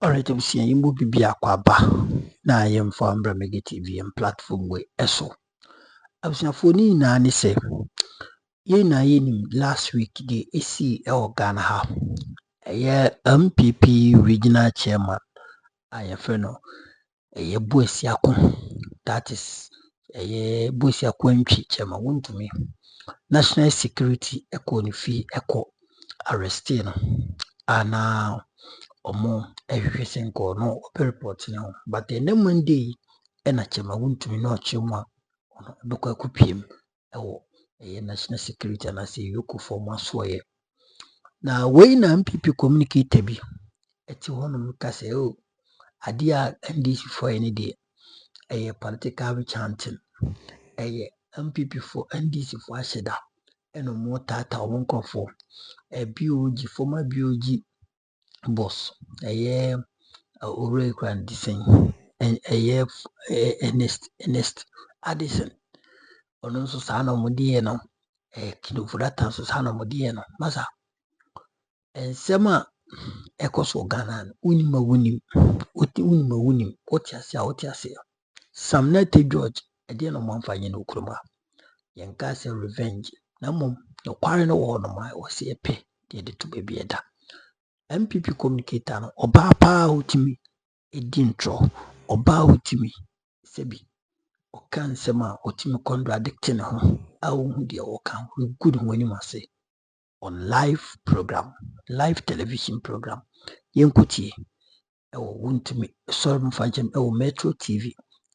Alright, I'm seeing you move be aquaba. Na I am for Mega TV and platform way eso. I was for na ni say ye na yin last week the AC Ghana ha. NPP regional chairman I no Buesiako. That is Buesiako entry chairman Wontumi. National security echo ni fee echo arresting ana omo ehwehwese nko no report ne ho but the next Monday na chema Wontumi na ochemwa ono bekọ akupiem ewo national security na say yoku form asoye na we na NPP communicator bi eti hono ka say o ade a NDC for any day political chanting NPP for NDC for asheda eno mo tata omonkofo BOG former BOG boss Ore Grand Design and Ernest Addison. Ono nso saa na ɔmode no kinofurata nso saa na ɔmode no masa nsɛm a ɛkɔ so Ghana no wonim wote ase Sam Nate George ɛdeɛ na ɔmo amfa nyɛ no okurom a yɛnka sɛ revenge na mmom nokware no wɔ hɔ nom a wɔsɛ yɛpɛ deɛ de to baabi ɛda NPP communicator no ɔbaa paa otimi edi ntro ɔbaa otimi sɛbi ɔka nsɛm a otimi contradict ne ho a wohu deɛ ɔka good ho anim ase on live television program yɛnkotie ɛwɔ Wontumi sorry mfankyɛm ɛwɔ Metro TV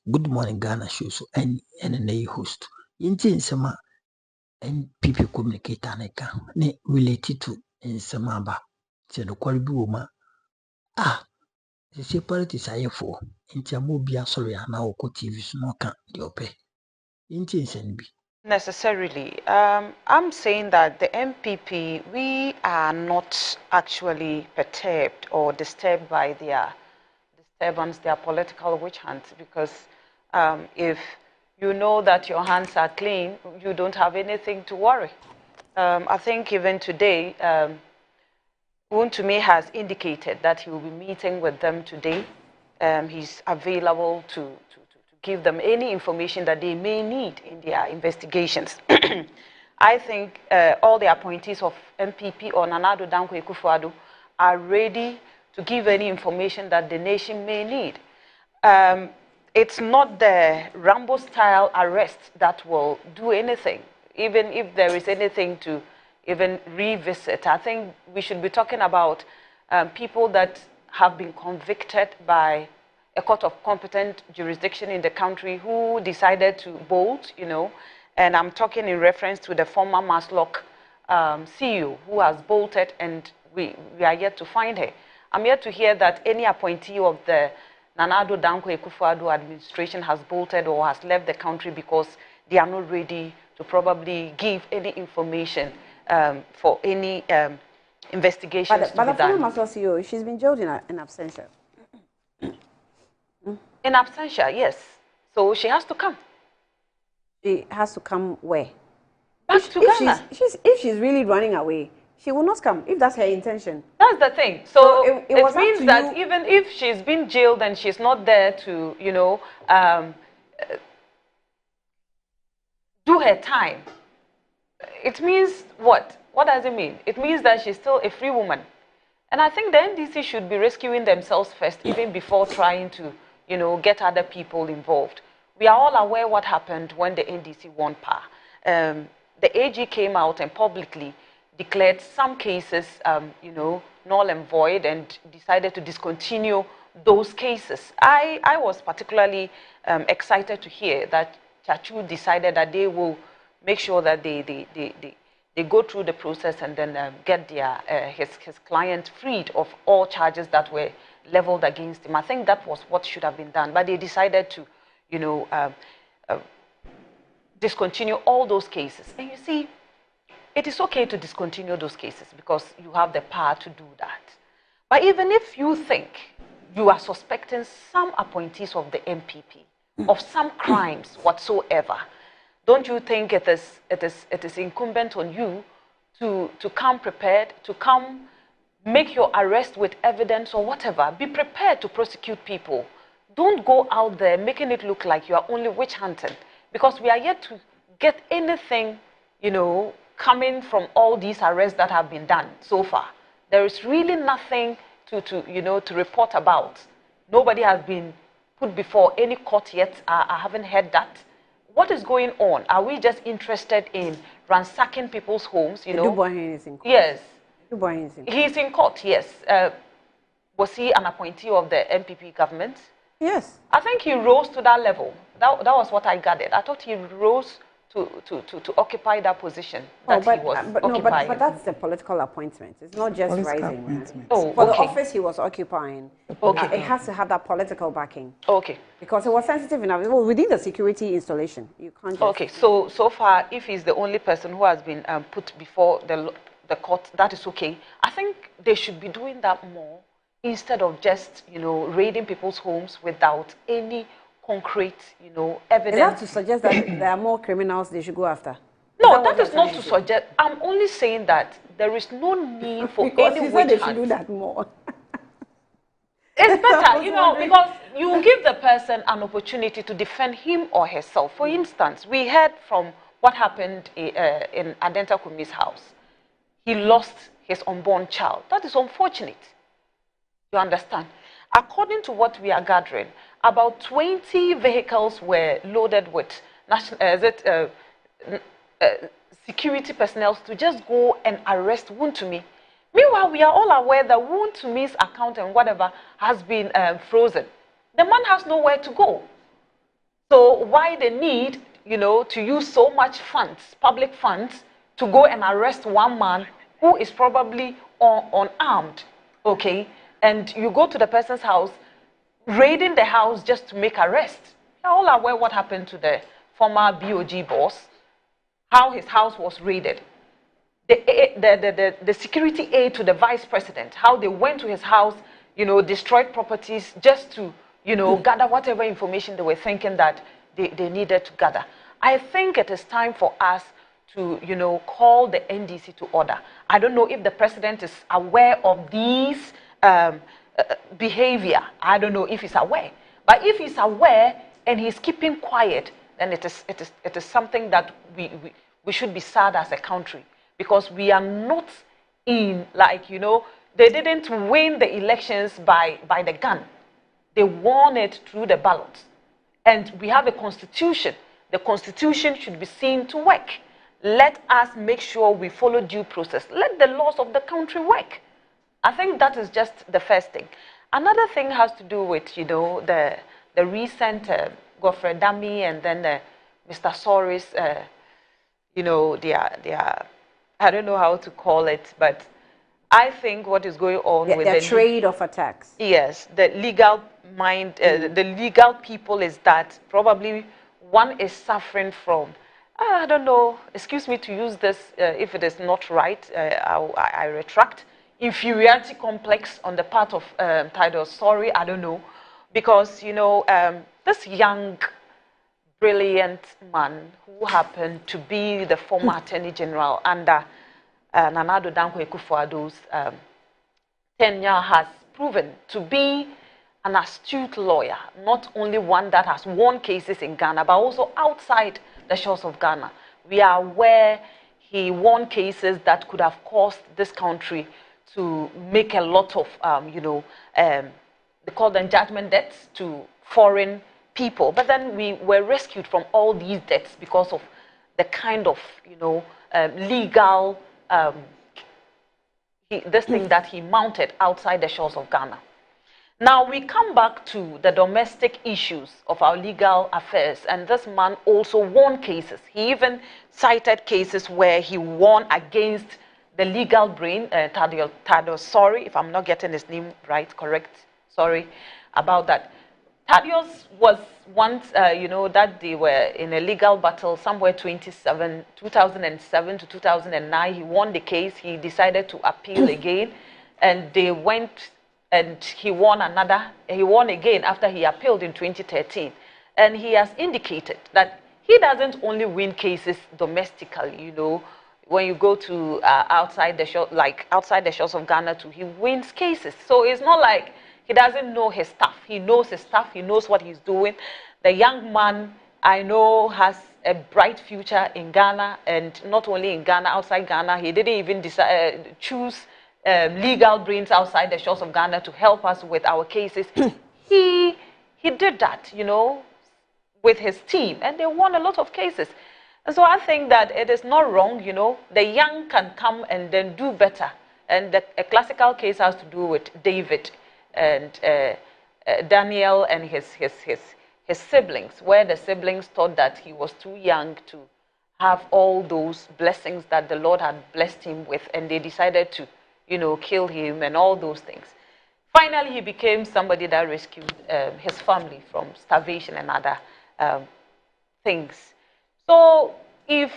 Good Morning Ghana show so ɛne na yɛ host yɛntie nsɛm a NPP communicator ne ka ne related to nsɛm aba sɛ nokware bi wɔ mu a sisi politics ayefo nti ama obi asɔre ana wɔ TV so no ka de opɛ nti nsen bi necessarily I'm saying that the NPP we are not actually perturbed or disturbed by their disturbance, their political witch hunt, because if you know that your hands are clean, you don't have anything to worry. I think even today Wontumi has indicated that he will be meeting with them today. He's available to give them any information that they may need in their investigations. I think all the appointees of NPP or Nana Addo Dankwa Akufo-Addo are ready to give any information that the nation may need. It's not the Rambo-style arrest that will do anything, even if there is anything to even revisit. I think we should be talking about people that have been convicted by a court of competent jurisdiction in the country who decided to bolt, and I'm talking in reference to the former Maslock CEO who has bolted, and we are yet to find her. I'm yet to hear that any appointee of the Nana Addo Dankwa Akufo-Addo administration has bolted or has left the country because they are not ready to probably give any information for any investigations to be done. But the former Maslock CEO, she's been jailed in absentia. In absentia, yes. So she has to come. She has to come where? Back to Ghana. If she's really running away, she will not come, if that's her intention. That's the thing. So it means that even if she's been jailed and she's not there to, do her time, it means what? What does it mean? It means that she's still a free woman. And I think the NDC should be rescuing themselves first, even before trying to, get other people involved. We are all aware what happened when the NDC won power. The AG came out and publicly declared some cases, null and void, and decided to discontinue those cases. I was particularly excited to hear that Chachu decided that they will make sure that they go through the process and then get their his client freed of all charges that were leveled against him. I think that was what should have been done, but they decided to, discontinue all those cases. And you see, it is okay to discontinue those cases because you have the power to do that. But even if you think you are suspecting some appointees of the NPP of some crimes whatsoever, don't you think it is incumbent on you to come prepared, to come make your arrest with evidence or whatever. Be prepared to prosecute people. Don't go out there making it look like you are only witch hunting, because we are yet to get anything, coming from all these arrests that have been done so far. There is really nothing to report about. Nobody has been put before any court yet. I haven't heard that. What is going on? Are we just interested in ransacking people's homes? Dubois is in court. Yes. Dubois is in court. He's in court, yes. Was he an appointee of the NPP government? Yes. I think he rose to that level. That was what I gathered. I thought he rose to occupy that position that he was occupying. But that's the political appointment. It's not just rising. Oh, For okay. the office he was occupying, it has to have that political backing. Okay. Because it was sensitive enough. Well, within the security installation, you can't just... Okay, so far, if he's the only person who has been put before the court, that is okay. I think they should be doing that more instead of just, raiding people's homes without any concrete, evidence. Is that to suggest that there are more criminals they should go after? No, that is not to suggest. I'm only saying that there is no need for because any you said they witch should do hunt. that more. It's better, because you give the person an opportunity to defend him or herself. For instance, we heard from what happened in Adenta Kumi's house. He lost his unborn child. That is unfortunate. You understand? According to what we are gathering, about 20 vehicles were loaded with security personnel to just go and arrest Wontumi. Meanwhile, we are all aware that Wontumi's account and whatever has been frozen. The man has nowhere to go. So why the need, to use so much funds, public funds, to go and arrest one man who is probably unarmed, okay? And you go to the person's house, raiding the house just to make arrest. You're all aware what happened to the former BOG boss, how his house was raided. The security aid to the vice president, how they went to his house, destroyed properties just to, gather whatever information they were thinking that they needed to gather. I think it is time for us to, call the NDC to order. I don't know if the president is aware of these behavior. I don't know if he's aware. But if he's aware and he's keeping quiet, then it is something that we should be sad as a country, because we are not in, they didn't win the elections by the gun. They won it through the ballot. And we have a constitution. The constitution should be seen to work. Let us make sure we follow due process. Let the laws of the country work. I think that is just the first thing. Another thing has to do with, the recent Godfrey Dami and then Mr. Soris, their I don't know how to call it, but I think what is going on with the trade of attacks. Yes, the legal mind, the legal people is that probably one is suffering from, I don't know, excuse me to use this, if it is not right, I retract, inferiority complex on the part of Title. Sorry, I don't know, because, this young, brilliant man who happened to be the former Attorney General under Nana Addo Dankwa Akufo-Addo's tenure has proven to be an astute lawyer, not only one that has won cases in Ghana, but also outside the shores of Ghana. We are aware he won cases that could have caused this country to make a lot of, they call them judgment debts to foreign people. But then we were rescued from all these debts because of the kind of, legal, this thing that he mounted outside the shores of Ghana. Now we come back to the domestic issues of our legal affairs, and this man also won cases. He even cited cases where he won against the legal brain, Tado, sorry if I'm not getting his name right, correct, sorry about that. Thaddeus was once, that they were in a legal battle somewhere 2007 to 2009. He won the case. He decided to appeal again, and they went and he won another. He won again after he appealed in 2013. And he has indicated that he doesn't only win cases domestically, when you go to outside the shores of Ghana too, he wins cases. So it's not like he doesn't know his stuff. He knows his stuff. He knows what he's doing. The young man, I know, has a bright future in Ghana, and not only in Ghana, outside Ghana. He didn't even choose legal brains outside the shores of Ghana to help us with our cases. he did that, you know, with his team, and they won a lot of cases. And so I think that it is not wrong, you know, the young can come and then do better. And a classical case has to do with David and Daniel and his siblings, where the siblings thought that he was too young to have all those blessings that the Lord had blessed him with, and they decided to, you know, kill him and all those things. Finally, he became somebody that rescued his family from starvation and other things. So if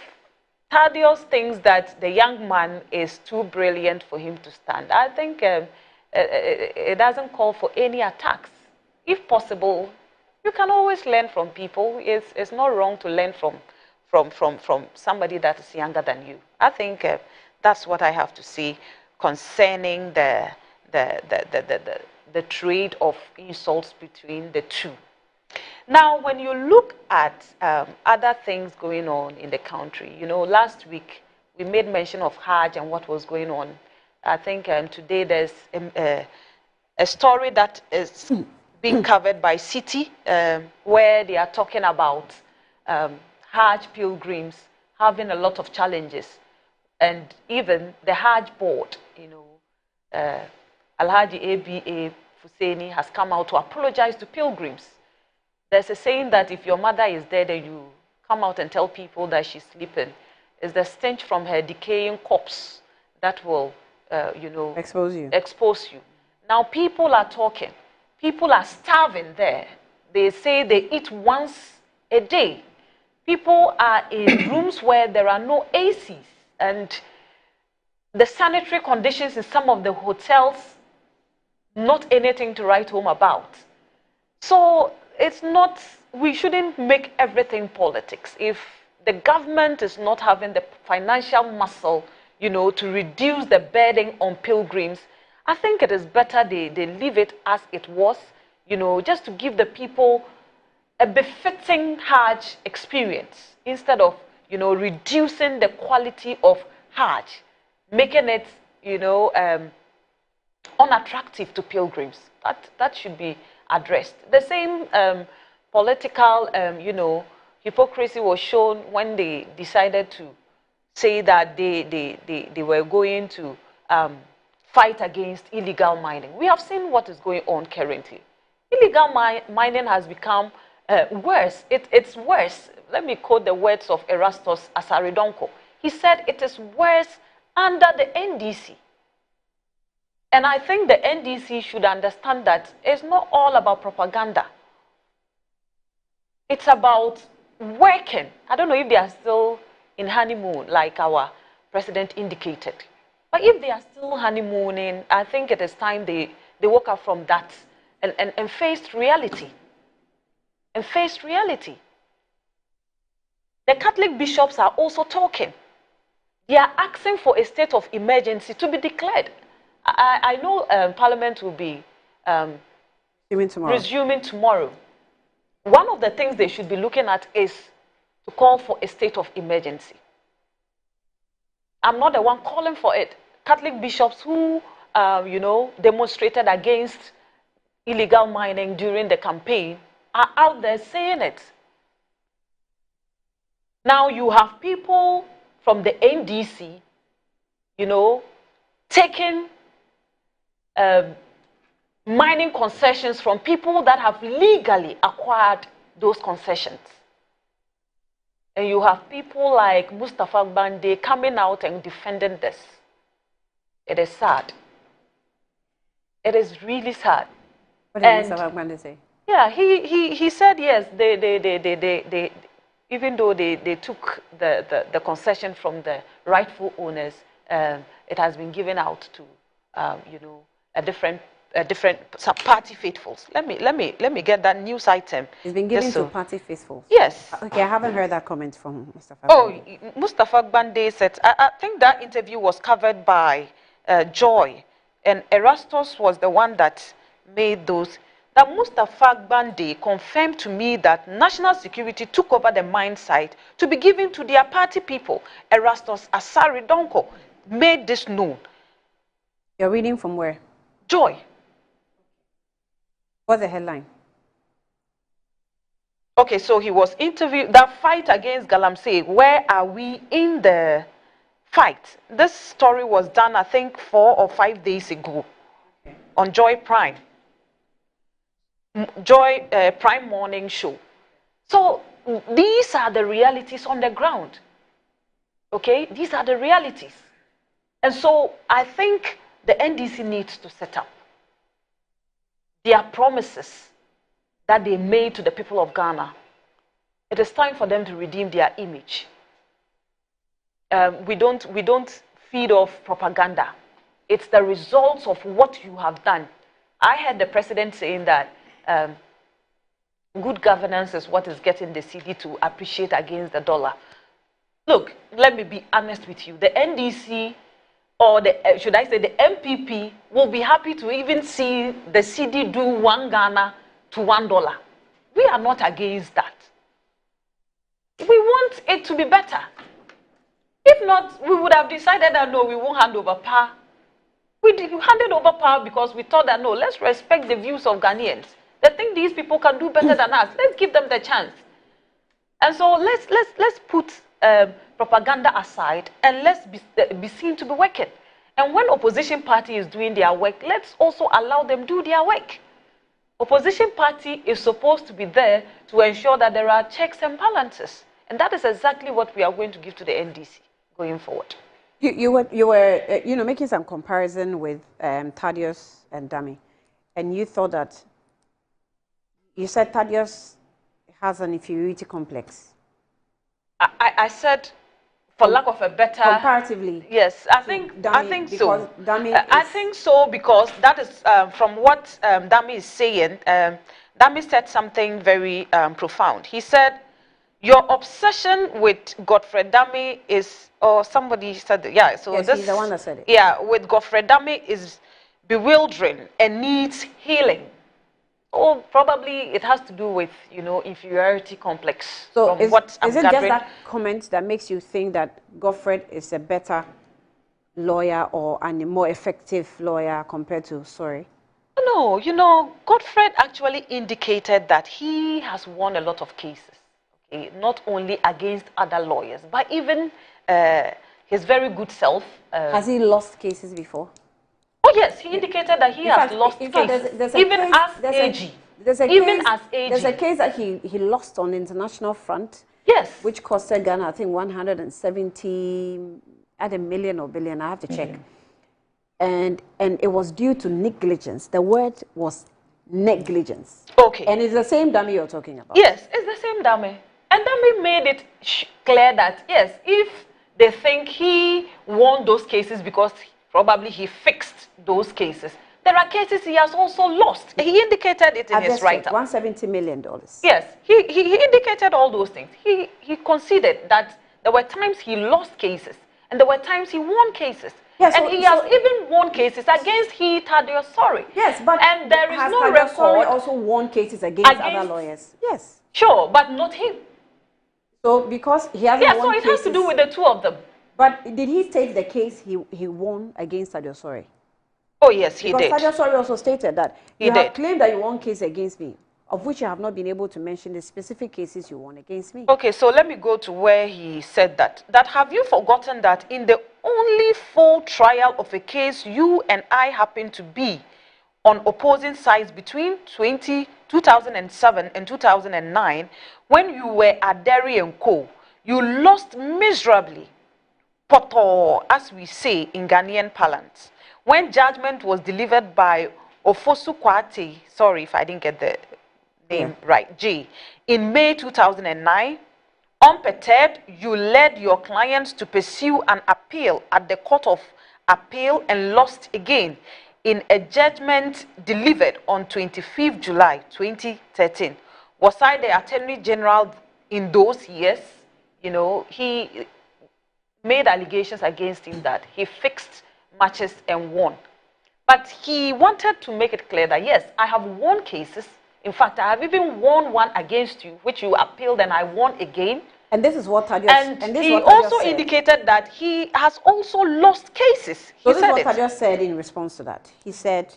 Thaddeus thinks that the young man is too brilliant for him to stand, I think it doesn't call for any attacks. If possible, you can always learn from people. It's not wrong to learn from somebody that is younger than you. I think that's what I have to say concerning the trade of insults between the two. Now, when you look at other things going on in the country, you know, last week we made mention of Hajj and what was going on. I think today there's a story that is being covered by City, where they are talking about Hajj pilgrims having a lot of challenges. And even the Hajj board, you know, Alhaji ABA Fuseni has come out to apologize to pilgrims. There's a saying that if your mother is dead and you come out and tell people that she's sleeping, it's the stench from her decaying corpse that will, you know, expose you. Now people are talking. People are starving there. They say they eat once a day. People are in rooms where there are no ACs, and the sanitary conditions in some of the hotels, not anything to write home about. So it's not, we shouldn't make everything politics. If the government is not having the financial muscle, you know, to reduce the burden on pilgrims, I think it is better they leave it as it was, you know, just to give the people a befitting Hajj experience instead of, you know, reducing the quality of Hajj, making it, you know, unattractive to pilgrims. That should be addressed. The same political, you know, hypocrisy was shown when they decided to say that they were going to fight against illegal mining. We have seen what is going on currently. Illegal mining has become worse. It's worse. Let me quote the words of Erastus Asaridonko. He said it is worse under the NDC. And I think the NDC should understand that it's not all about propaganda. It's about working. I don't know if they are still in honeymoon, like our president indicated. But if they are still honeymooning, I think it is time they woke up from that and faced reality. And faced reality. The Catholic bishops are also talking. They are asking for a state of emergency to be declared. I know Parliament will be resuming tomorrow. One of the things they should be looking at is to call for a state of emergency. I'm not the one calling for it. Catholic bishops who, you know, demonstrated against illegal mining during the campaign are out there saying it. Now you have people from the NDC, you know, taking mining concessions from people that have legally acquired those concessions. And you have people like Mustafa Bande coming out and defending this. It is sad. It is really sad. What did Mustafa Bande say? Yeah, he said yes, they even though they took the concession from the rightful owners, it has been given out to, you know, a different different some party faithfuls. Let me get that news item. It's been given to party faithfuls. Yes. Okay, I haven't heard that comment from Mustafa. Oh, Mustafa Bande said, I think that interview was covered by Joy, and Erastus was the one that made those. That Mustafa Bande confirmed to me that national security took over the mine site to be given to their party people. Erastus Asari Donko made this known. You're reading from where? Joy. What's the headline? Okay, so he was interviewed. That fight against Galamsey, where are we in the fight? This story was done, I think, 4 or 5 days ago on Joy Prime. Joy Prime Morning Show. So these are the realities on the ground. Okay, these are the realities. And so I think the NDC needs to set up their promises that they made to the people of Ghana. It is time for them to redeem their image. We don't feed off propaganda. It's the results of what you have done. I heard the president saying that good governance is what is getting the city to appreciate against the dollar. Look, let me be honest with you. The NDC, or should I say the NPP, will be happy to even see the city do 1 Ghana to $1. We are not against that. We want it to be better. If not, we would have decided that no, we won't hand over power. We handed over power because we thought that no, let's respect the views of Ghanaians. They think these people can do better than us. Let's give them the chance. And so let's put propaganda aside and let's be seen to be working. And when opposition party is doing their work, let's also allow them do their work. Opposition party is supposed to be there to ensure that there are checks and balances. And that is exactly what we are going to give to the NDC going forward. You were making some comparison with Thaddeus and Dami, and you thought that, you said Thaddeus has an inferiority complex. I said, for lack of a better... Comparatively. Yes, I think so. I think so because that is from what Dami is saying. Dami said something very profound. He said, your obsession with Godfrey Dami is, or somebody said, yeah, so yes, he's the one that said it. Yeah, with Godfrey Dami is bewildering and needs healing. Or probably it has to do with, inferiority complex. So is it just that comment that makes you think that Godfrey is a better lawyer and a more effective lawyer compared to Sorry? No, Godfrey actually indicated that he has won a lot of cases. Okay? Not only against other lawyers, but even his very good self. Has he lost cases before? Oh yes, he indicated that he has lost cases, even as AG. There's a case that he lost on the international front. Yes. Which costed Ghana, I think, 170, at a million or billion, I have to check. And it was due to negligence. The word was negligence. Okay. And it's the same Dami you're talking about. Yes, it's the same Dami. And Dami made it clear that, yes, if they think he won those cases because probably he fixed those cases, there are cases he has also lost. He indicated it in his write-up. $170 million. Yes, he indicated all those things. He considered that there were times he lost cases and there were times he won cases. Yes, and he has even won cases against Thaddeus Sorry. Yes, but and there is no record. Sorry also won cases against other lawyers. Yes. Sure, but not him. So because he hasn't won so it has to do with the two of them. But did he state the case he won against Thaddeus Sorry? Oh yes, he did. Because Thaddeus Sorry also stated that you have claimed that you won case against me, of which you have not been able to mention the specific cases you won against me. Okay, so let me go to where he said that. That have you forgotten that in the only full trial of a case you and I happen to be on opposing sides between 2007 and 2009, when you were at Derry and Co., you lost miserably, poto, as we say in Ghanaian parlance, when judgment was delivered by Ofosu Kwate, sorry if I didn't get the name right, G, in May 2009, unperturbed, you led your clients to pursue an appeal at the Court of Appeal and lost again. in a judgment delivered on 25th July 2013, was I the Attorney General in those years? You know, he made allegations against him that he fixed matches and won. But he wanted to make it clear that, yes, I have won cases. In fact, I have even won one against you, which you appealed, and I won again. And this is what Thaddeus, and he also indicated that he has also lost cases. So this is what Thaddeus said in response to that. He said,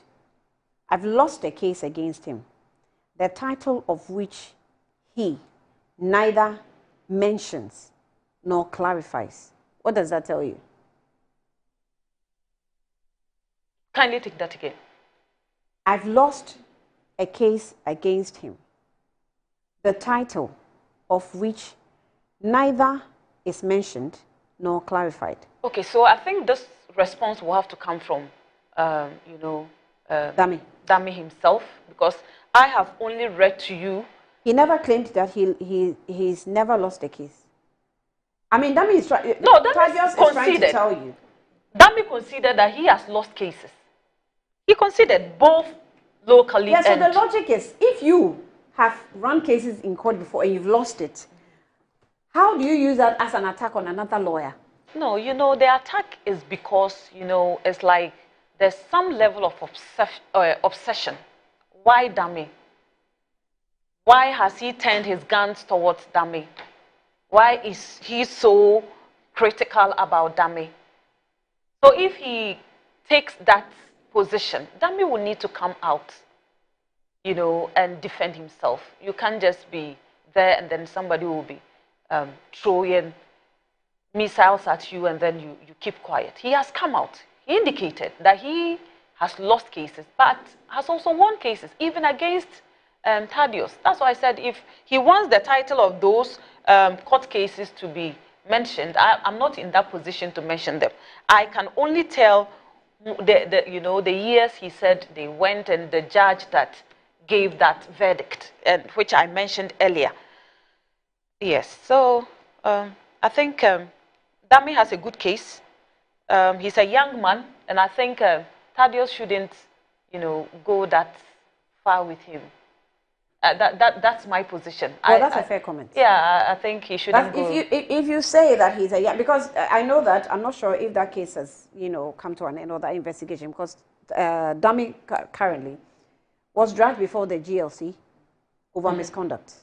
I've lost a case against him, the title of which he neither mentions nor clarifies. What does that tell you? Kindly take that again. I've lost a case against him, the title of which neither is mentioned nor clarified. Okay, so I think this response will have to come from, Dami himself, because I have only read to you. He never claimed that he's never lost a case. I mean, Dami is trying. No, Dami is trying to tell you. Dami considered that he has lost cases. He considered both locally. Yeah, so the logic is, if you have run cases in court before and you've lost it, how do you use that as an attack on another lawyer? No, the attack is because, it's like there's some level of obsession. Why Dami? Why has he turned his guns towards Dami? Why is he so critical about Dami? So if he takes that position, Dami will need to come out, and defend himself. You can't just be there and then somebody will be throwing missiles at you and then you keep quiet. He has come out. He indicated that he has lost cases, but has also won cases, even against Thaddeus. That's why I said if he wants the title of those court cases to be mentioned, I'm not in that position to mention them. I can only tell the years he said they went and the judge that gave that verdict, and which I mentioned earlier. Yes, so I think Dami has a good case. He's a young man, and I think Thaddeus shouldn't, go that far with him. That's my position. Well, that's a fair comment. Yeah, I think he shouldn't go. If you say that he's a young, because I know that, I'm not sure if that case has, come to an end or that investigation, because Dami currently was dragged before the GLC over misconduct.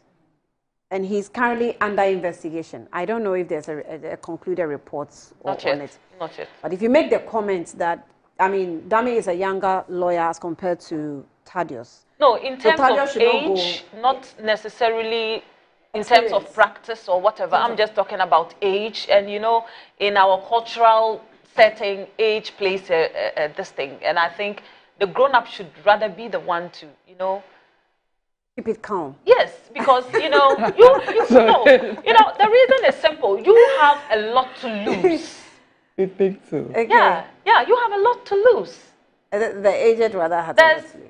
And he's currently under investigation. I don't know if there's a concluded report on it. Not yet. But if you make the comment that, I mean, Dami is a younger lawyer as compared to Thaddeus. No, in terms of age, not necessarily in terms of practice or whatever. I'm just talking about age. And, in our cultural setting, age plays this thing. And I think the grown-up should rather be the one to, keep it calm. Yes, because, the reason is simple. You have a lot to lose. You think so? Okay. Yeah, you have a lot to lose. The aged rather has a lot to lose.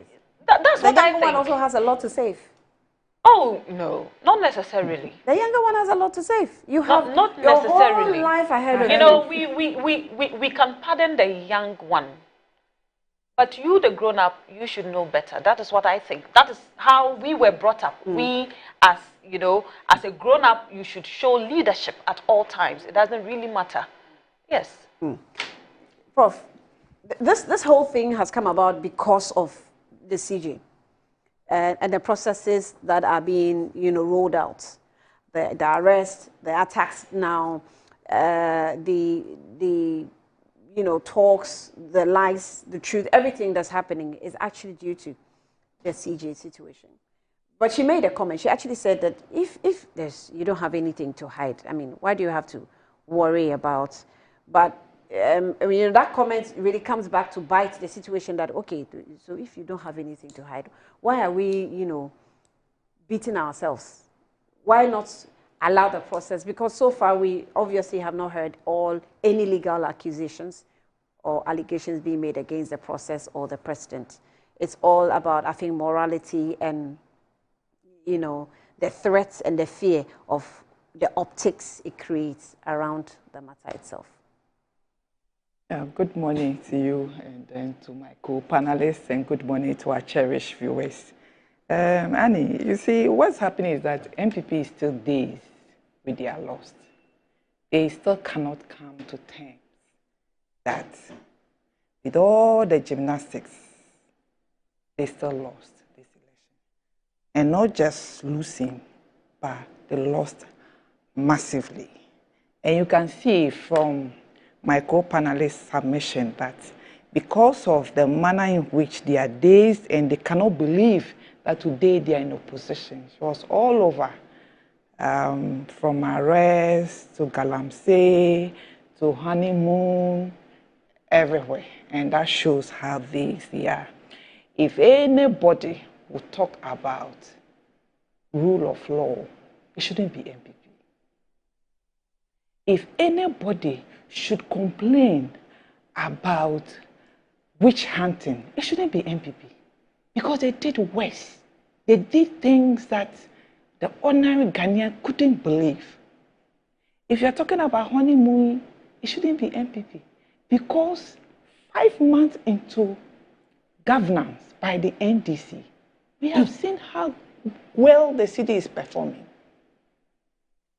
That's what I think. The younger one also has a lot to save. Oh, no, not necessarily. The younger one has a lot to save. You have not your necessarily. whole life ahead of you. We can pardon the young one. But you, the grown-up, you should know better. That is what I think. That is how we were brought up. We, as as a grown-up, you should show leadership at all times. It doesn't really matter. Yes. Prof, this whole thing has come about because of the CJ and the processes that are being, rolled out. The arrest, the attacks now, the talks, the lies, the truth, everything that's happening is actually due to the CJ situation. But she made a comment. She actually said that if you don't have anything to hide, I mean, why do you have to worry about? But that comment really comes back to bite the situation that, okay, so if you don't have anything to hide, why are we, beating ourselves? Why not allow the process? Because so far we obviously have not heard any legal accusations or allegations being made against the process or the president. It's all about, I think, morality and, the threats and the fear of the optics it creates around the matter itself. Good morning to you and then to my co-panelists, and good morning to our cherished viewers. Annie, you see, what's happening is that NPP is still dazed with their loss. They still cannot come to terms that with all the gymnastics, they still lost this election. And not just losing, but they lost massively. And you can see from my co-panelist's submission that because of the manner in which they are dazed and they cannot believe that today they are in opposition. It was all over, from arrest to Galamsey to honeymoon, everywhere. And that shows how they are. If anybody would talk about rule of law, it shouldn't be NPP. If anybody should complain about witch hunting, it shouldn't be NPP. Because they did worse. They did things that the ordinary Ghanaian couldn't believe. If you're talking about honeymoon, it shouldn't be NPP. Because 5 months into governance by the NDC, we have seen how well the city is performing.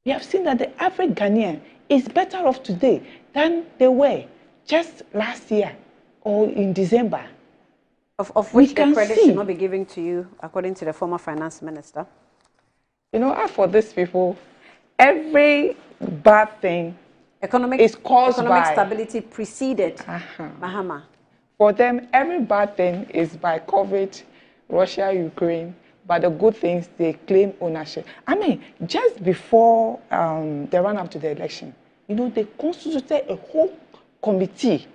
We have seen that the average Ghanaian is better off today than they were just last year or in December. Of which the credit should not be given to you, according to the former finance minister. You know, for these people, every bad thing is caused by... Economic stability preceded Mahama. For them, every bad thing is by COVID, Russia, Ukraine, but the good things, they claim ownership. I mean, just before they ran up to the election, you know, they constituted a whole committee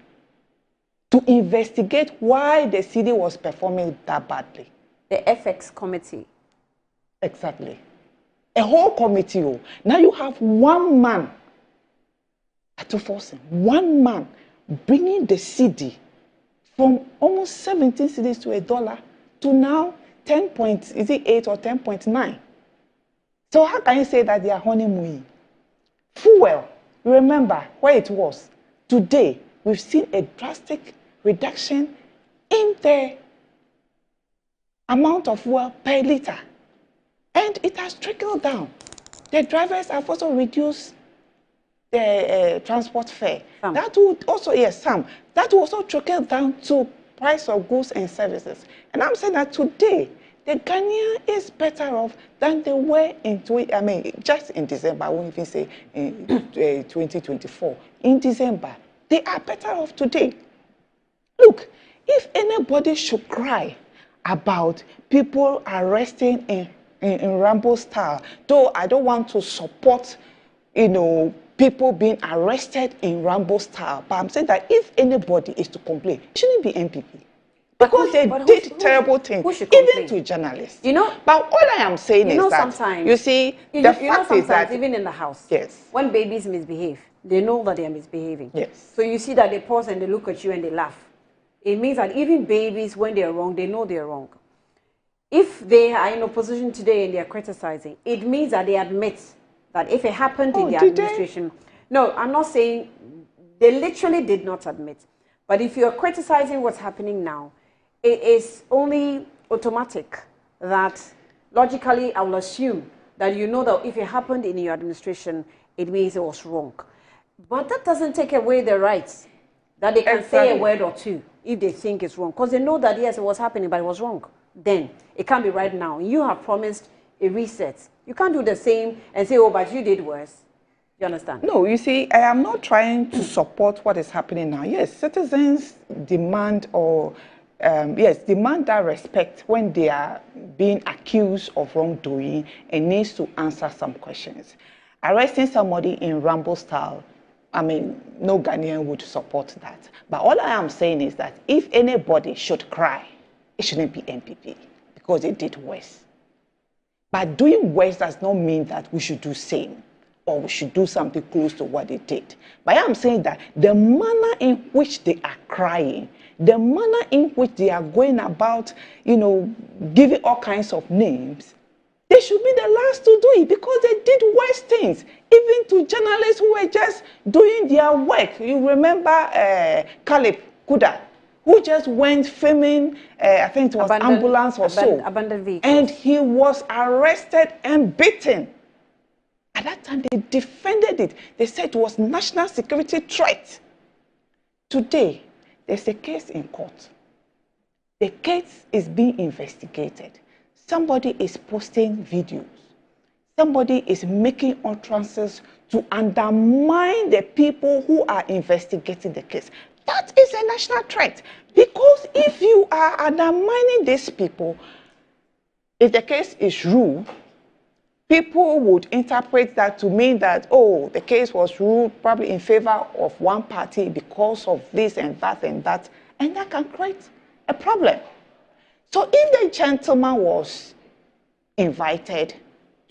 to investigate why the city was performing that badly. The FX committee. Exactly. A whole committee. Oh. Now you have one man, one man bringing the city from almost 17 cities to $1 to now 10 point, is it 8 or 10.9? So how can you say that they are honeymooning? Fuel, remember where it was. Today, we've seen a drastic reduction in the amount of fuel per liter. And it has trickled down. The drivers have also reduced the transport fare. Some. That would also, yes, some. That will also trickle down to price of goods and services. And I'm saying that today, the Ghanaian is better off than they were just in December. I won't even say in 2024. In December, they are better off today. Look, if anybody should cry about people arresting in Rambo style, though I don't want to support, you know, people being arrested in Rambo style, but I'm saying that if anybody is to complain, it shouldn't be NPP. Because they did terrible things, even to journalists. You know, but all I am saying is that, sometimes, you see, the fact is that even in the house, yes, when babies misbehave, they know that they are misbehaving. Yes. So you see that they pause and they look at you and they laugh. It means that even babies, when they are wrong, they know they are wrong. If they are in opposition today and they are criticizing, it means that they admit that if it happened in the administration... No, I'm not saying... They literally did not admit. But if you're criticizing what's happening now, it is only automatic that logically I will assume that you know that if it happened in your administration, it means it was wrong. But that doesn't take away their rights that they can say a word or two if they think it's wrong. Because they know that, yes, it was happening, but it was wrong. Then it can't be right now. You have promised a reset. You can't do the same and say, oh, but you did worse. You understand? No, you see, I am not trying to support what is happening now. Yes, citizens demand demand that respect when they are being accused of wrongdoing and needs to answer some questions. Arresting somebody in Rambo style, I mean, no Ghanaian would support that. But all I am saying is that if anybody should cry, it shouldn't be NPP because they did worse. But doing worse does not mean that we should do same or we should do something close to what they did. But I am saying that the manner in which they are crying, the manner in which they are going about, you know, giving all kinds of names, They should be the last to do it because they did worse things, even to journalists who were just doing their work. You remember Caleb Kuda, who just went filming, I think it was ambulance or so. Abandoned vehicles. And he was arrested and beaten. At that time, they defended it. They said it was national security threat. Today, there's a case in court. The case is being investigated. Somebody is posting videos. Somebody is making utterances to undermine the people who are investigating the case. That is a national threat. Because if you are undermining these people, if the case is true, people would interpret that to mean that, oh, the case was ruled probably in favor of one party because of this and that, and that can create a problem. So if the gentleman was invited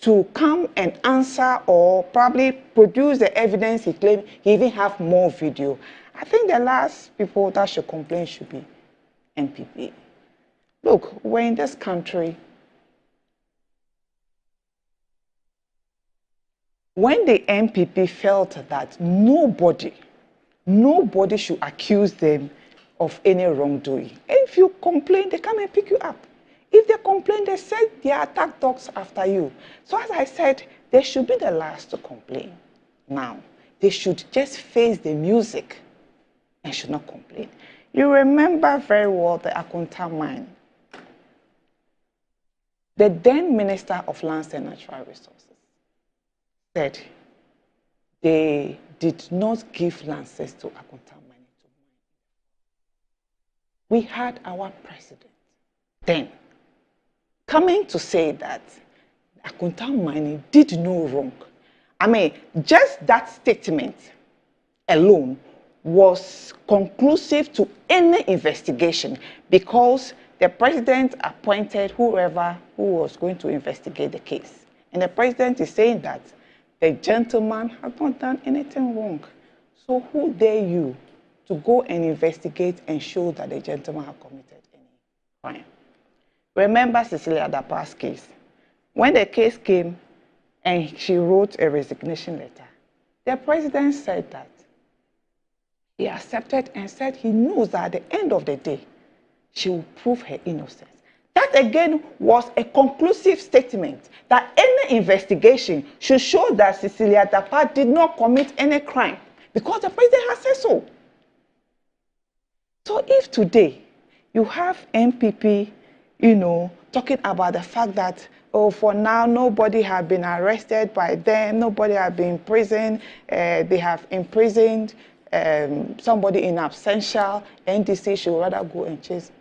to come and answer or probably produce the evidence he claimed, he even have more video, I think the last people that should complain should be NPP. Look, we're in this country. When the NPP felt that nobody should accuse them of any wrongdoing. If you complain, they come and pick you up. If they complain, they send their attack dogs after you. So as I said, they should be the last to complain. Now, they should just face the music and should not complain. You remember very well the Akunta mine. The then Minister of Lands and Natural Resources said they did not give licenses to Akunta mining. We had our president then coming to say that Akunta mining did no wrong. I mean, just that statement alone was conclusive to any investigation because the president appointed whoever who was going to investigate the case. And the president is saying that the gentleman has not done anything wrong. So who dare you to go and investigate and show that the gentleman has committed any crime? Remember Cecilia Dapa's case. When the case came and she wrote a resignation letter, the president said that he accepted and said he knows that at the end of the day, she will prove her innocence. That again was a conclusive statement that any investigation should show that Cecilia Dapa did not commit any crime because the president has said so. So if today you have NPP, talking about the fact that, oh, for now, nobody has been arrested by them, nobody has been in prison, they have imprisoned somebody in absentia, NDC should rather go and chase.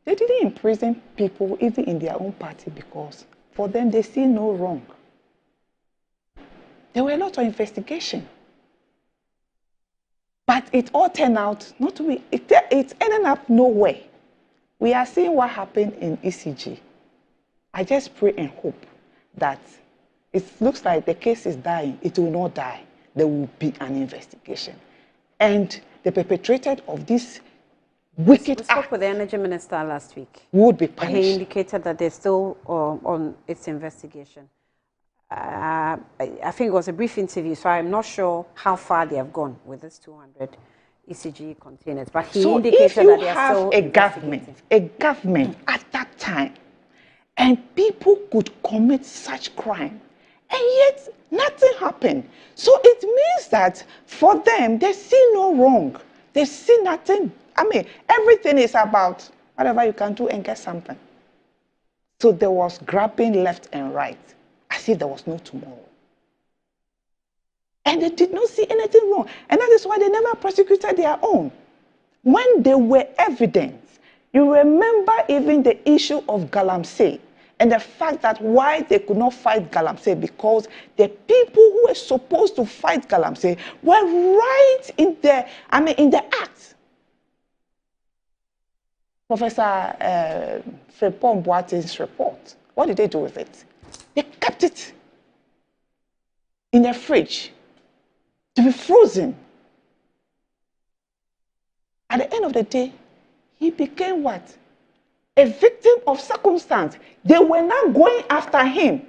They didn't imprison people even in their own party because for them they see no wrong. There were a lot of investigation. But it all turned out not to be, it ended up nowhere. We are seeing what happened in ECG. I just pray and hope that it looks like the case is dying. It will not die. There will be an investigation. And the perpetrator of this wicked act. We spoke with the energy minister last week. Would be punished. He indicated that they're still on its investigation. I think it was a brief interview, so I'm not sure how far they have gone with this 200 ECG containers. But he indicated that they are still investigating. A government at that time, and people could commit such crime, and yet nothing happened. So it means that for them, they see no wrong. They see nothing. I mean, everything is about whatever you can do and get something. So there was grabbing left and right, as if there was no tomorrow. And they did not see anything wrong. And that is why they never prosecuted their own. When there were evidence, you remember even the issue of Galamsey and the fact that why they could not fight Galamsey, because the people who were supposed to fight Galamsey were right in the act. Professor Frepon Boate's report, what did they do with it? They kept it in a fridge to be frozen. At the end of the day, he became what? a victim of circumstance. They were not going after him.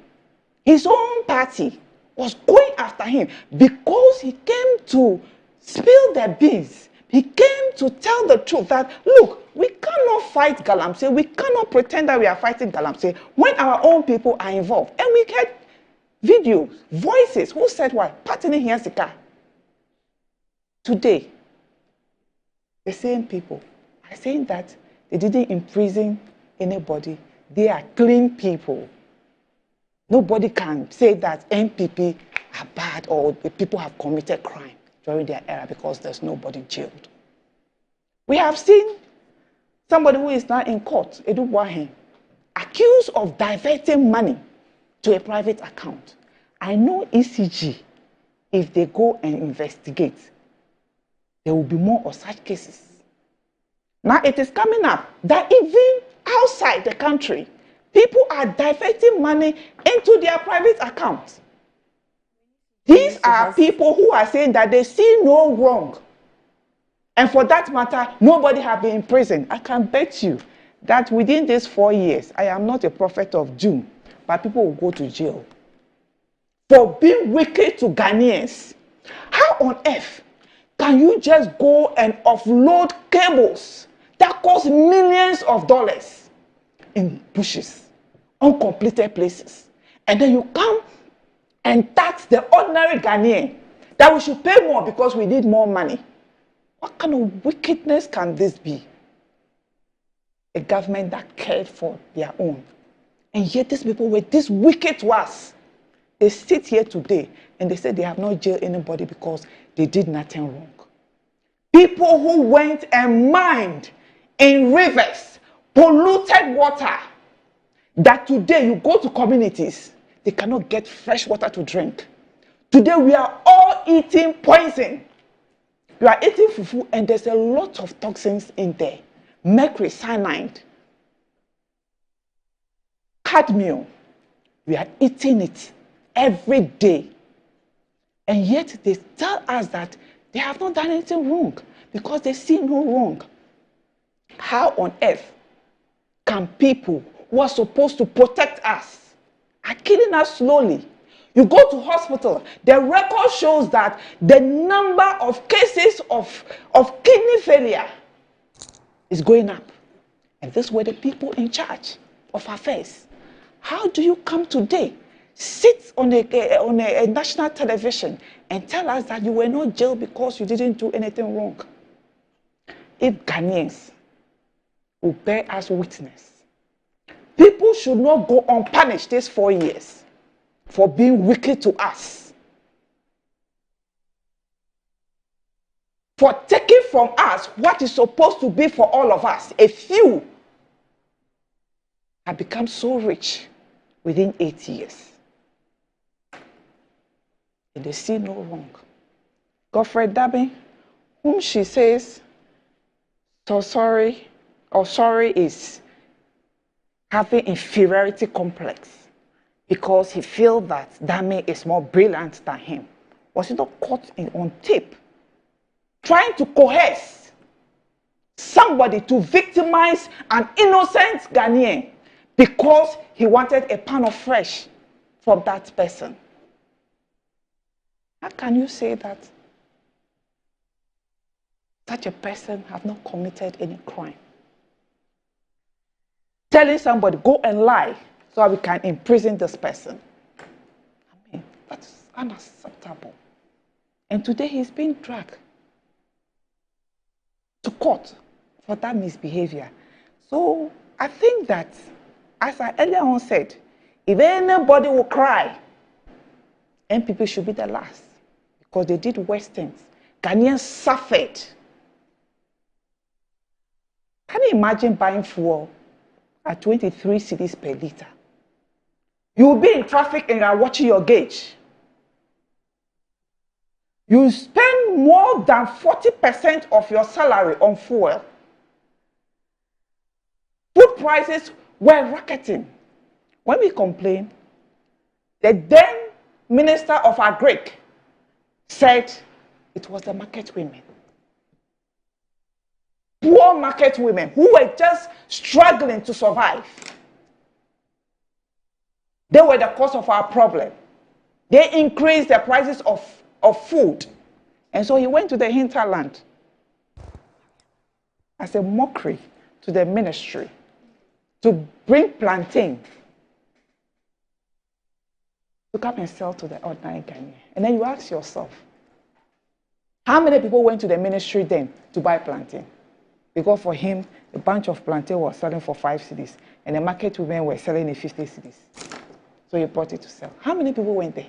His own party was going after him because he came to spill their beans. He came to tell the truth that, look, we cannot fight Galamsey. We cannot pretend that we are fighting Galamsey when our own people are involved. And we had videos, voices, who said what? Patini Hiasika. Today, the same people are saying that they didn't imprison anybody. They are clean people. Nobody can say that NPP are bad or the people have committed crime during their era because there's nobody jailed. We have seen somebody who is now in court, Edu Boahen, accused of diverting money to a private account. I know ECG, if they go and investigate, there will be more of such cases. Now it is coming up that even outside the country, people are diverting money into their private accounts. These are people who are saying that they see no wrong. And for that matter, nobody has been in prison. I can bet you that within these 4 years, I am not a prophet of doom, but people will go to jail for being wicked to Ghanaians. How on earth can you just go and offload cables that cost millions of dollars in bushes, uncompleted places, and then you come and tax the ordinary Ghanaian that we should pay more because we need more money? What kind of wickedness can this be? A government that cared for their own. And yet these people were this wicked to us. They sit here today and they say they have not jailed anybody because they did nothing wrong. People who went and mined in rivers, polluted water, that today you go to communities, they cannot get fresh water to drink. Today we are all eating poison. You are eating fufu and there's a lot of toxins in there. Mercury, cyanide, cadmium. We are eating it every day. And yet they tell us that they have not done anything wrong because they see no wrong. How on earth can people who are supposed to protect us are killing us slowly? You go to hospital, the record shows that the number of cases of kidney failure is going up. And these were the people in charge of affairs. How do you come today, sit on a national television and tell us that you were not jailed because you didn't do anything wrong? If Ghanaians will bear us witness, people should not go unpunished these 4 years for being wicked to us, for taking from us what is supposed to be for all of us. A few have become so rich within 8 years. And they see no wrong. Godfred Dabi, whom she says, sorry is having inferiority complex because he feels that Dami is more brilliant than him. Was he not caught on tape trying to coerce somebody to victimize an innocent Ghanaian because he wanted a pan of flesh from that person? How can you say that such a person have not committed any crime? Telling somebody, go and lie so we can imprison this person. I mean, that's unacceptable. And today he's being dragged to court for that misbehavior. So I think that, as I earlier on said, if anybody will cry, NPP should be the last because they did worse things. Ghanaians suffered. Can you imagine buying fuel at 23 cedis per litre? You will be in traffic and you are watching your gauge. You spend more than 40% of your salary on fuel. Food prices were rocketing. When we complained, the then Minister of Agric said it was the market women. poor market women who were just struggling to survive. They were the cause of our problem. They increased the prices of food. And so he went to the hinterland as a mockery to the ministry to bring plantain to come and sell to the ordinary Ghanaian. And then you ask yourself, how many people went to the ministry then to buy plantain? Because for him, a bunch of plantain was selling for 5 cedis, and the market women were selling in 50 cedis. So he brought it to sell. How many people went there?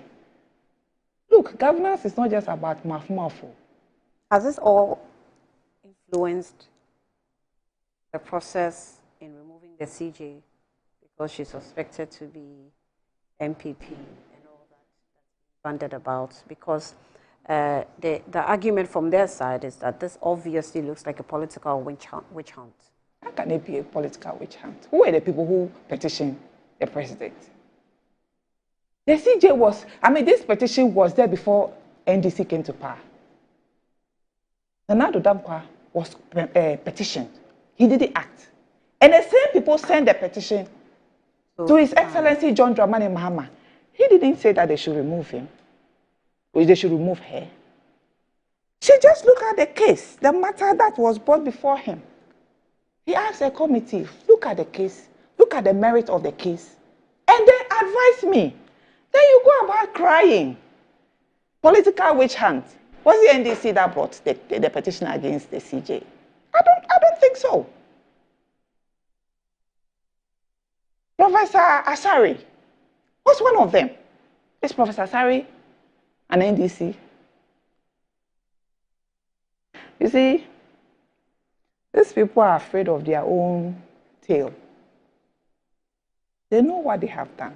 Look, governance is not just about mouth. Has this all influenced the process in removing the CJ because she's suspected to be NPP and all that that's bandied about? Because the argument from their side is that this obviously looks like a political witch hunt. How can it be a political witch hunt? Who are the people who petitioned the president? The CJ was, this petition was there before NDC came to power. Nana Dankwa was petitioned. He didn't act. And the same people sent the petition to His Excellency John Dramani Mahama. He didn't say that they should remove him, or they should remove her. She just looked at the case, the matter that was brought before him. He asked a committee, look at the case, look at the merit of the case, and then advise me. Then you go about crying. Political witch hunt. Was the NDC that brought the petition against the CJ? I don't think so. Professor Asari was one of them. Is Professor Asari an NDC? You see, these people are afraid of their own tail. They know what they have done,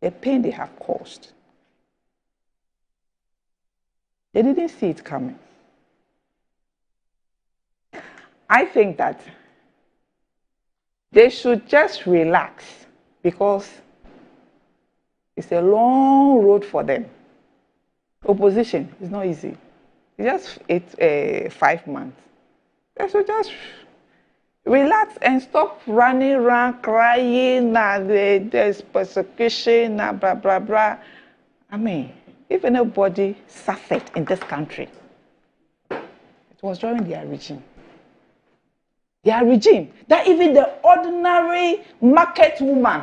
the pain they have caused. They didn't see it coming. I think that they should just relax because it's a long road for them. Opposition is not easy. It's just 5 months. They should just relax and stop running around crying that there's persecution and blah, blah, blah. If anybody suffered in this country, it was during their regime. Their regime, that even the ordinary market woman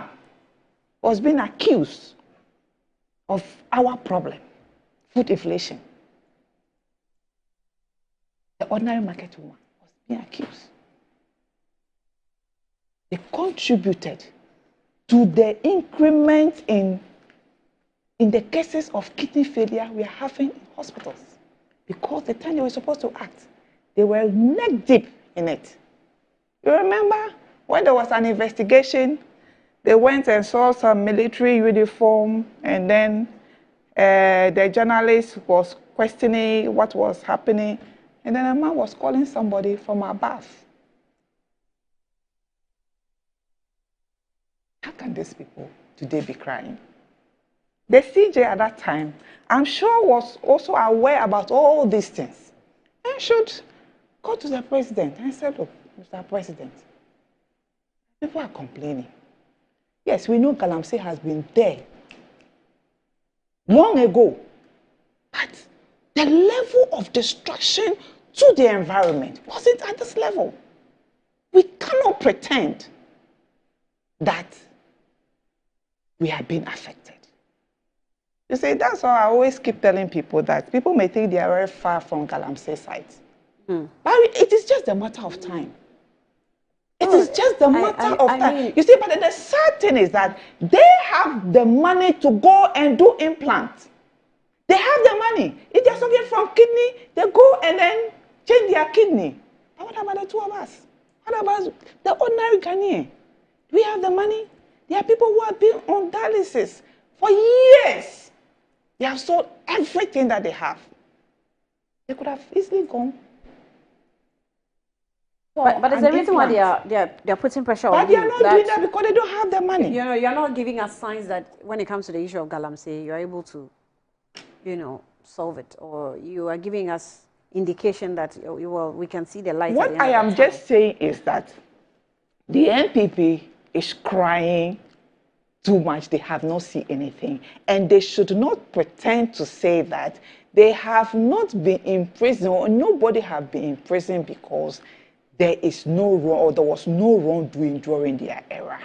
was being accused of our problem, food inflation. The ordinary market woman was being accused. They contributed to the increment in the cases of kidney failure we are having in hospitals. Because the time they were supposed to act, they were neck deep in it. You remember when there was an investigation, they went and saw some military uniform, and then the journalist was questioning what was happening, and then a man was calling somebody from above. How can these people today be crying? The CJ at that time, I'm sure, was also aware about all these things and should go to the president and say, look, Mr. President, people are complaining. Yes, we know Galamsey has been there long ago, but the level of destruction to the environment wasn't at this level. We cannot pretend that we have been affected. You see, that's why I always keep telling people that people may think they are very far from Galamsey site. But it is just a matter of time. It is just a matter of time. You see, but the sad thing is that they have the money to go and do implants. They have the money. If they're suffering from kidney, they go and then change their kidney. But what about the two of us? What about the ordinary Ghanaian? Do we have the money? There are people who have been on dialysis for years. They have sold everything that they have. They could have easily gone. But there's a reason why they are putting pressure on you. But they are not doing that because they don't have the money. You're not giving us signs that when it comes to the issue of Galamsey, you're able to, solve it. Or you are giving us indication that, well, we can see the light What at the I end of am the tunnel. just saying is that the NPP is crying too much. They have not seen anything. And they should not pretend to say that they have not been in prison, or nobody have been in prison because there is no wrong, or there was no wrongdoing during their era.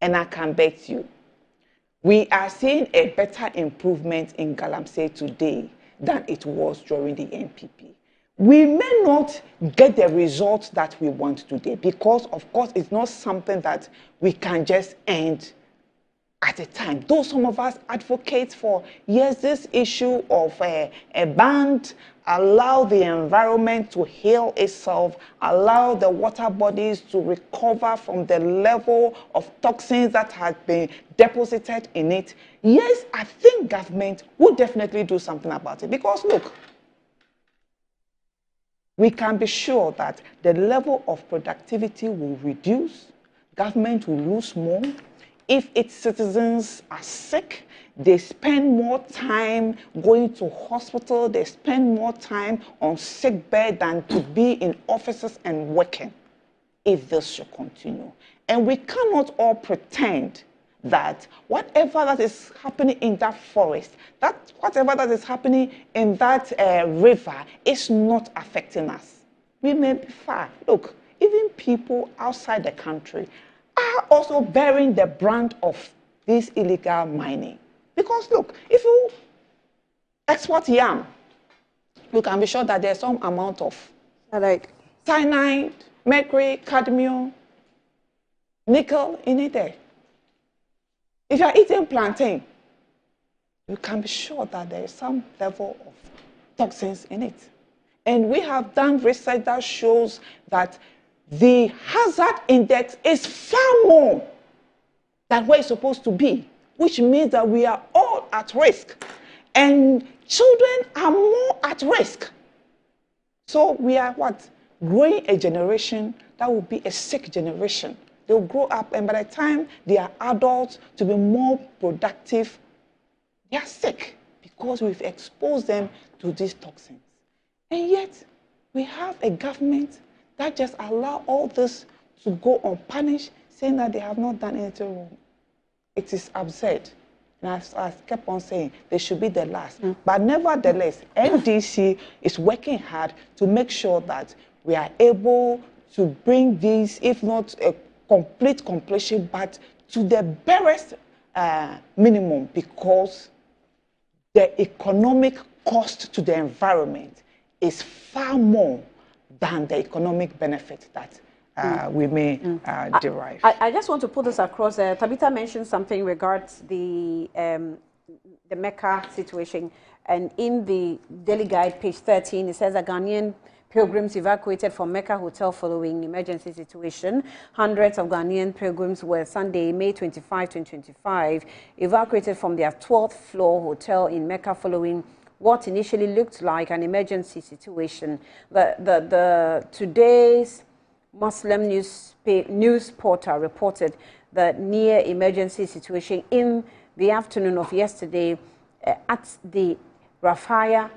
And I can bet you, we are seeing a better improvement in Galamsey today than it was during the NPP. We may not get the results that we want today because, of course, it's not something that we can just end at a time. Though some of us advocate for, yes, this issue of a band, allow the environment to heal itself, allow the water bodies to recover from the level of toxins that has been deposited in it. Yes, I think government will definitely do something about it because, look, we can be sure that the level of productivity will reduce, government will lose more. If its citizens are sick, they spend more time going to hospital, they spend more time on sick bed than to be in offices and working, if this should continue. And we cannot all pretend that whatever that is happening in that forest, that whatever that is happening in that river is not affecting us. We may be far. Look, even people outside the country are also bearing the brunt of this illegal mining. Because look, if you export yam, you can be sure that there's some amount of cyanide, mercury, cadmium, nickel in it there. If you are eating plantain, you can be sure that there is some level of toxins in it. And we have done research that shows that the hazard index is far more than where it's supposed to be, which means that we are all at risk. And children are more at risk. So we are what? Growing a generation that will be a sick generation. They'll grow up, and by the time they are adults to be more productive, they are sick because we've exposed them to these toxins. And yet, we have a government that just allow all this to go unpunished, saying that they have not done anything wrong. It is absurd. And as I kept on saying, they should be the last. But nevertheless, NDC is working hard to make sure that we are able to bring these, if not a complete completion, but to the barest minimum, because the economic cost to the environment is far more than the economic benefit that we may derive. I just want to put this across. Tabitha mentioned something regards the Mecca situation, and in the Daily Guide, page 13, it says that Ghanaian pilgrims evacuated from Mecca Hotel following emergency situation. Hundreds of Ghanaian pilgrims were Sunday, May 25, 2025, evacuated from their 12th floor hotel in Mecca following what initially looked like an emergency situation. The today's Muslim news portal reported the near emergency situation in the afternoon of yesterday at the Rafaya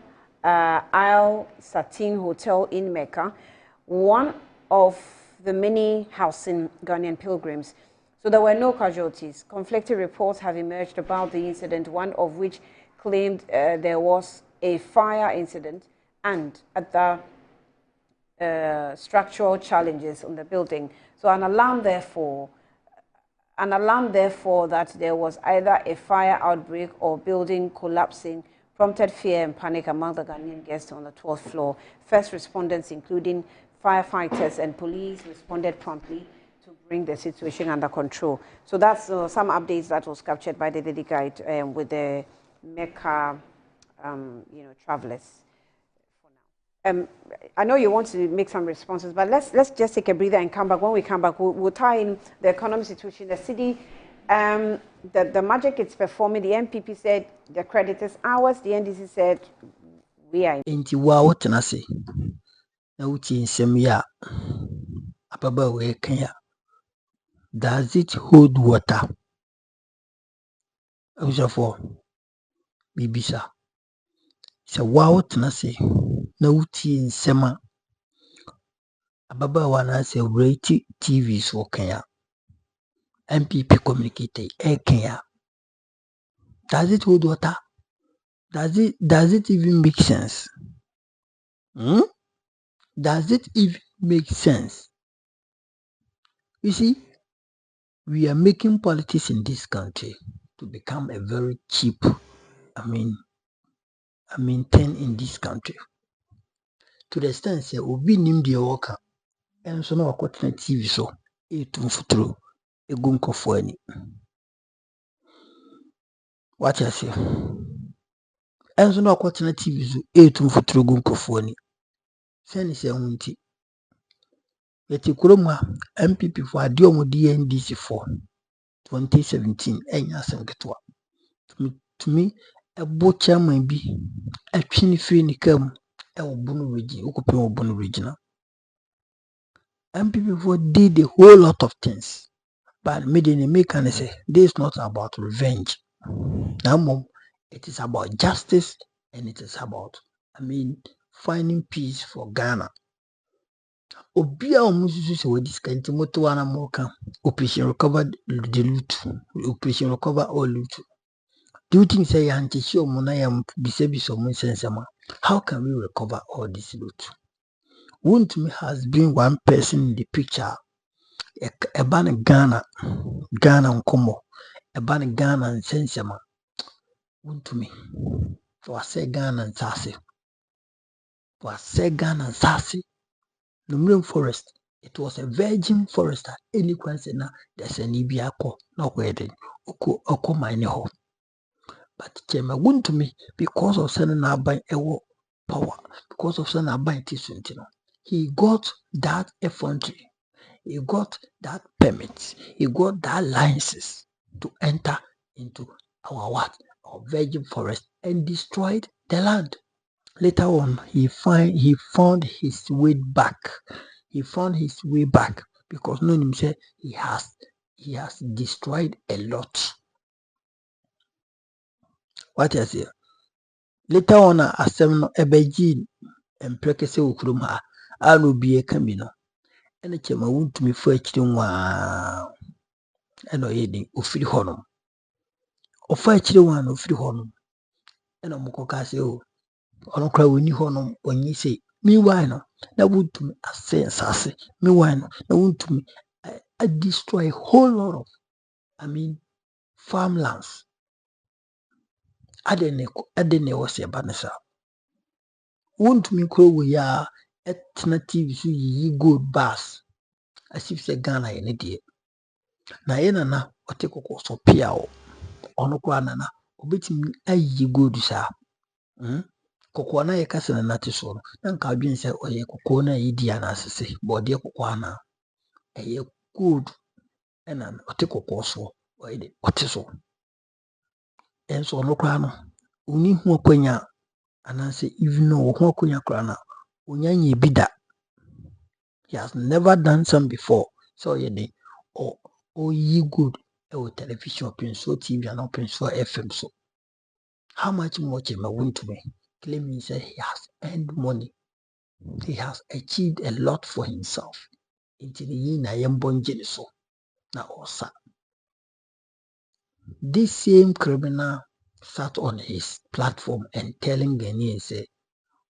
Al Satin Hotel in Mecca, one of the many housing Ghanaian pilgrims. So there were no casualties. Conflicting reports have emerged about the incident, one of which claimed there was a fire incident and at the structural challenges on the building. So an alarm therefore that there was either a fire outbreak or building collapsing prompted fear and panic among the Ghanaian guests on the 12th floor. First respondents, including firefighters and police, responded promptly to bring the situation under control. So that's some updates that was captured by the Daily Guide with the Mecca, travelers. I know you want to make some responses, but let's just take a breather and come back. When we come back, we'll tie in the economic situation, the city, the magic it's performing. The NPP said the credit is ours. The NDC said we are. Inti wa wotena se na wuti nsem ya ababa we kan. Does it hold water? Abusafo bibisa. sɛ wow tena se na wotie nsɛm a ababaawa anaasɛ awurati TV so ɔka a NPP Communicator ɛka a does it hold water? Does it even make sense? Does it even make sense? You see, we are making politics in this country to become a very cheap, thing in this country. To the extent say obi nim deɛ wɔka ɛnso na wakɔtena TV so ɛtu mfuturo ɛgu nkɔfoɔ ani. What you say? Ɛnso na wakɔtena TV so ɛtu mfuturo gu nkɔfoɔ ani. Sɛne sɛ ɛho nti. Yɛte kurom a NPP fo adeɛ ɔmo di NDC for 2017 ɛnyɛ asɛm ketewa. Tumi ɛbo chairman bi ɛtwe ne firi ne kam ɛwɔ Bunu region, wokɔpem wɔ Bunu region. NPP for did a whole lot of things, but can say this is not about revenge. Now, it is about justice and it is about, finding peace for Ghana. Obia omususu se we diskanti moto wana moka operation recover the loot, operation recover all loot. Do you think say yanti shi omuna ya bisebiso mun sensema? How can we recover all this loot? Wontumi has been one person in the picture. Ebane Ghana nkomo, ebane Ghana nsensema. Wontumi wase Ghana nsase. Numerian forest, it was a virgin forest. Any question na there's an ibiako, no wedding, oko mine ho. But Chema Wontumi, because of sending our by ewo power, because of sending our by tissuntino, he got that effrontery, he got that permits, he got that licenses to enter into our virgin forest and destroyed the land. Later on, he found his way back. He found his way back because no him say he has destroyed a lot. What I say? Later on, asem no ebeji emprekese okurum ha anu bie kamino. Ene chema Wontumi fo akiri nwa. Eno yedi ofiri honom. Ofa akiri nwa no ofiri honom. Eno mokoka se o ono kra woni honom onyi se meanwhile no na Wontumi asensase. Meanwhile no na Wontumi destroy a whole lot of farmlands. Adene was a banasa. Wontumi kro we ya etna TV so yi gold bars as if say Ghana ye ne die. Na ye na ote kokko so pia o. Ono kwa na obetimi ayi gold sa. Kokko na ye kase na nati so no. Na nka adwen se oye kokko na ye di ana asese. But de kokko ana eye gold ena ote kokko so oye de ote so. Enso ono kwa no uni hu akwanya anase even no hu akwanya kwa na onyanye bida. He has never done some before. So ye de o ye good e television Prince TV and Prince FM so. How much more Chema Wontumi claiming say he has earned money. He has achieved a lot for himself. Into the yin na yembonjini so na osa. This same criminal sat on his platform and telling Ghanaians say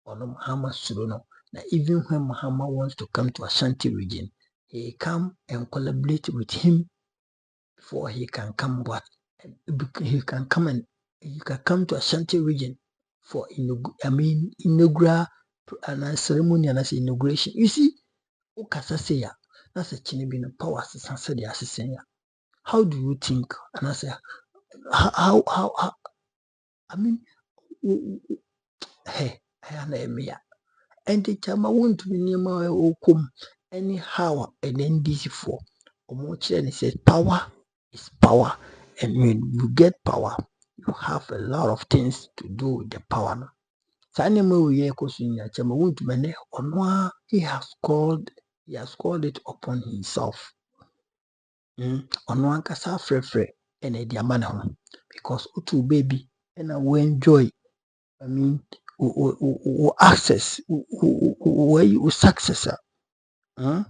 Ono Mahama Surono that even when Mahama wants to come to Ashanti region, he come and collaborate with him before he can come back. He can come to Ashanti region for inaugural and ceremony and as inauguration. You see, ukasa say ya that's a chinibino power said the how do you think? And I say how hey I and the chama won't be near my okum anyhow and NDC for much and says power is power, and when you get power you have a lot of things to do with the power. He has called it upon himself. Ono ankasa frefre and a diamana because utu baby and I will enjoy access where you successor. And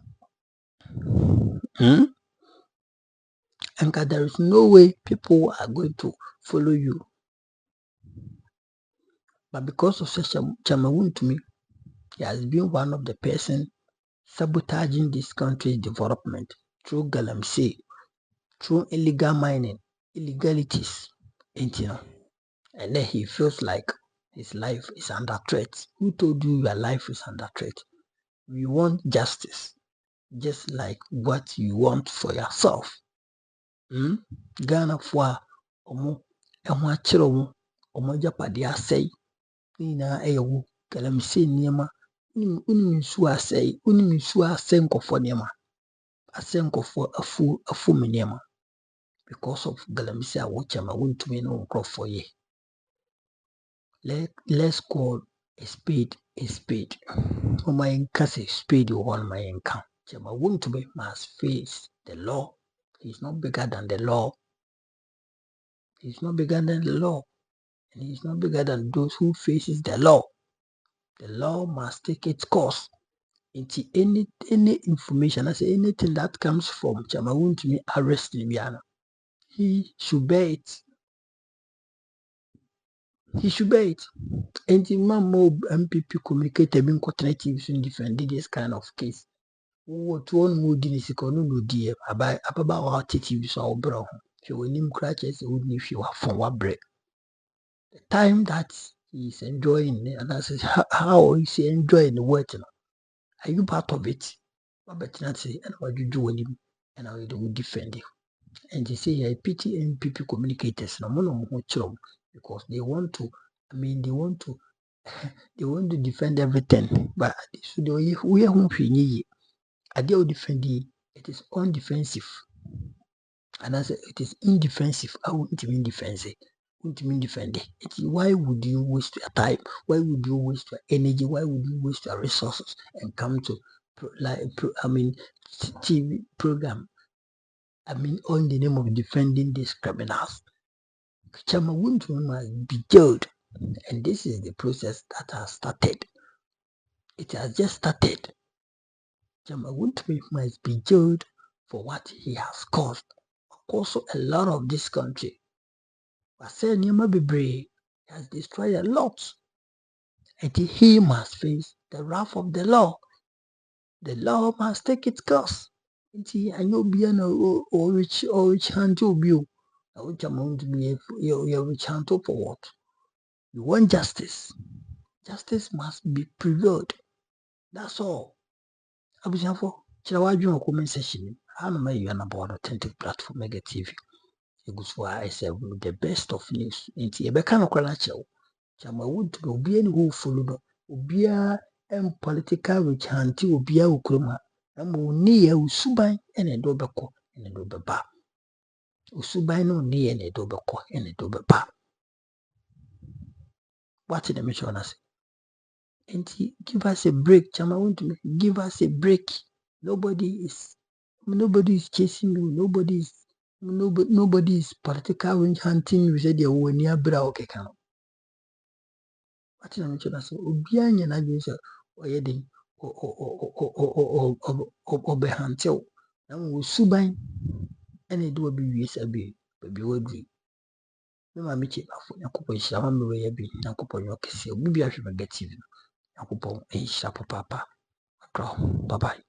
there is no way people are going to follow you. But because of such a Wontumi, he has been one of the person sabotaging this country's development through galamsey, through illegal mining, illegalities, and and then he feels like his life is under threat. Who told you your life is under threat? We want justice, just like what you want for yourself. Ghana for omo ehwa chiro mo omo japade asai nina eyewu galamsey niema unim nsu asai nkofo niema asai nkofo afu niema because of galamsey a wochama Wontumi no nkofo ye. Let's call a spade a spade. My case spade one my income. Chama Wontumi must face the law. He's not bigger than the law. He's not bigger than the law. And he's not bigger than those who faces the law. The law must take its course. Into any information, I say anything that comes from Chama Wontumi arrest Libiana, he should bear it. He should bear it. And the NPP Communicator being alternative in defend this kind of case. What one would in is no dear about our TV so bro. If you name crutches, wouldn't if you are from what break. The time that he's enjoying, and I said, how is he enjoying the word? Are you part of it? But not say, and what you do with him, and how you defend him. And they say, I pity NPP communicators, no more because they want to, they want to defend everything. But so we are home. I deal defending it is undefensive. And I say it is indefensive. I won't mean defensive. Won't mean defend it. Why would you waste your time? Why would you waste your energy? Why would you waste your resources and come to TV program? On the name of defending these criminals. Chama Wontumi must be jailed. And this is the process that has started. It has just started. Chama Wontumi must be jailed for what he has caused. Also, a lot of this country. But saying Bebre has destroyed a lot. And he must face the wrath of the law. The law must take its course. And you'll be or rich hand to you. I want to be a rich hand for what? You want justice. Justice must be prevailed. That's all. Abusiafo, kyerɛ w'adwene wɔ comment section. How am I about authentic platform Mega TV? I say the best of news. Nti yɛbɛka no koraa kyerɛ wo. Chama Wontumi obiara ne wo follow no. Obiara political rich hand obiara wɔ kurom ha. Na mo ni yɛ usuban ɛna ɛde wobɛkɔ ɛna ɛde wobɛba. Usuban no ni yɛ ɛna ɛde wobɛkɔ ɛna ɛde wobɛba. What did I mention us? And give us a break, Chama Wontumi. Give us a break. Nobody is chasing you. Nobody is political hunting you. Said you were near bra okay can. What did I mention us? Obianya na just oyedin o be huntel. Na wo suban ene do be wiesa be wadri. Me ma me che afo yakopon hira ma me we ya bi yakopon yo kese obi bi ahwe negative yakopon ehira papa. Bye bye.